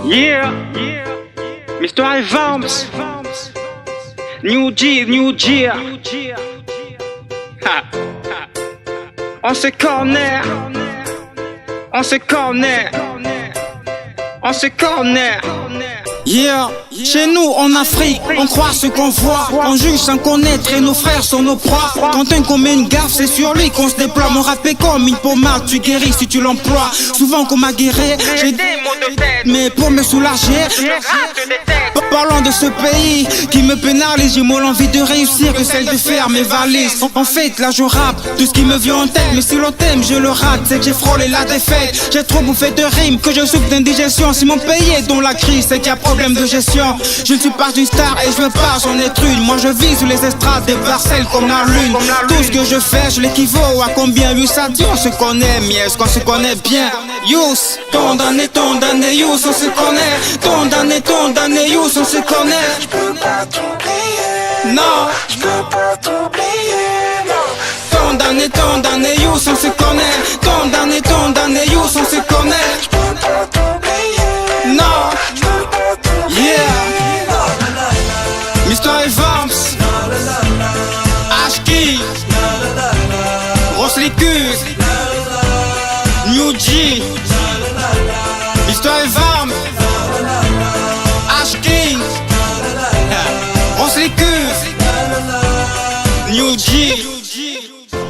Yeah, Mr. Evans, New G. Ha. On se connaît, Yeah, chez nous en Afrique, on croit ce qu'on voit, on juge sans connaître et nos frères sont nos proies. Quand un commet une gaffe, c'est sur lui qu'on se déploie. Mon rap est comme une pommade, tu guéris si tu l'emploies. Souvent qu'on m'a guéri, j'ai des maux de tête, mais pour me soulager, je rate des têtes. Parlant de ce pays qui me pénalise, j'ai moins l'envie de réussir que celle de faire mes valises. En fait, là je rappe tout ce qui me vient en tête, mais si l'on t'aime, je le rate. C'est que j'ai frôlé la défaite, j'ai trop bouffé de rimes, que je souffre d'indigestion. Si mon pays est dans la crise, c'est qu'il y a problème de gestion. Je ne suis pas une star et je veux pas j'en être une. Moi je vis sur les estrades des parcelles comme la lune. Tout ce que je fais, je l'équivaut à combien? Oui, ça dit on se connaît, mais est-ce qu'on se connaît bien? Youss, condamné, youss, on se connaît. Condamné, youss, on se connaît. Je peux pas t'oublier. Non, je peux pas t'oublier. Non. Condamné, youss, on se connaît. Condamné, youss, on se connaît. Je peux pas t'oublier. Non, je peux pas t'oublier. yeah. Mr. Evans, Ashki, Roslicus, New G, Mr. Evans, Ashki, Roslicus, New G.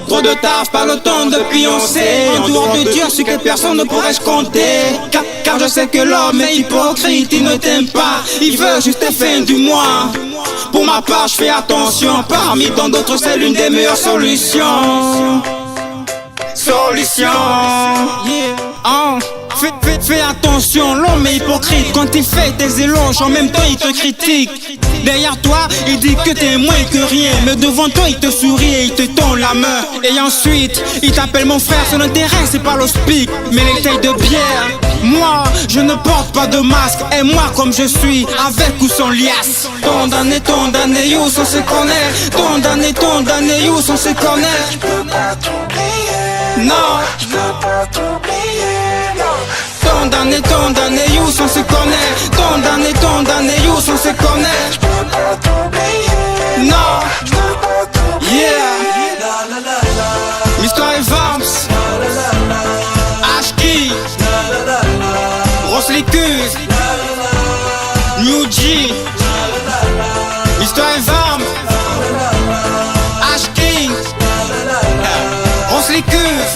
Trop de taf, pas le temps de pioncer. En dehors de Dieu, ce que personne ne pourrait se compter. Car je sais que l'homme est hypocrite, il ne t'aime pas, il veut juste tes fins du mois. Pour ma part, je fais attention, parmi tant d'autres, c'est l'une des meilleures solutions. Fais attention, l'homme est hypocrite. Quand il fait tes éloges, en même temps il te critique. Derrière toi, il dit que t'es moins que rien, mais devant toi il te sourit et il te tend la main. Et ensuite, il t'appelle mon frère, son intérêt c'est pas l'hospice, mais les tailles de bière. Moi, je ne porte pas de masque, et moi comme je suis, avec ou sans liasse. Condamné, youss, on se connaît. Condamné, youss, on se connaît. Je peux pas t'oublier. Non, je peux pas t'oublier. Condamné, youss, on se connaît. Condamné, youss, on se connaît. Je peux pas t'oublier. Non, je peux pas t'oublier. yeah. Mr. Evans, Ashki, Roslicus, New G, Mr. Evans, Ashki, Roslicus,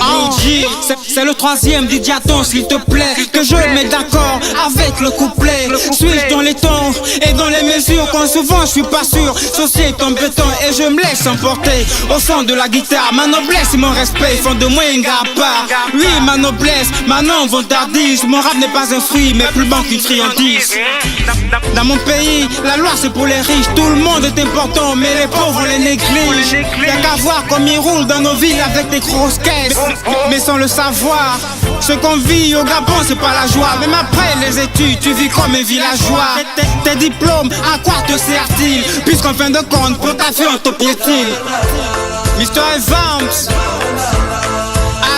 New G. C'est le troisième, dis attends s'il te plaît, que je mets d'accord avec le couplet. Suis-je dans les temps et dans les mesures, quand souvent je suis pas sûr. Ceci est embêtant et je me laisse emporter au son de la guitare. Ma noblesse et mon respect font de moi un gars à part. Oui, ma noblesse, ma non vantardise. Mon rap n'est pas un fruit mais plus bon qu'une friandise. Dans mon pays, la loi c'est pour les riches. Tout le monde est important mais les pauvres on les néglige. Y'a qu'à voir comme ils roulent dans nos villes avec des grosses caisses, mais sans le savoir. Ce qu'on vit au Gabon c'est pas la joie. Même après les études tu vis comme un villageois. Tes diplômes à quoi te sert-il, puisqu'en fin de compte pour ta vie on te piétine. Mr. Evans,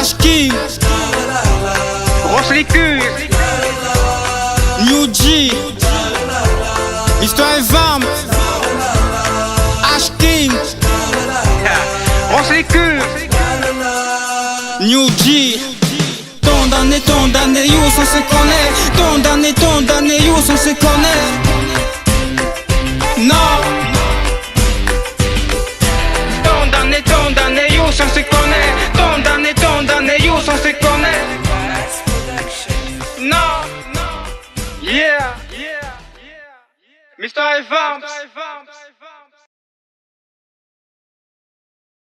Ashki, Roslicus, New G, Mr. Evans, Ashki, Roslicus, New G. Condamné, youss, on se connaît. Condamné, youss, on se connaît. Non. Condamné, youss, on se connaît. Condamné, youss, on se connaît. Non, yeah, Mr. Evans.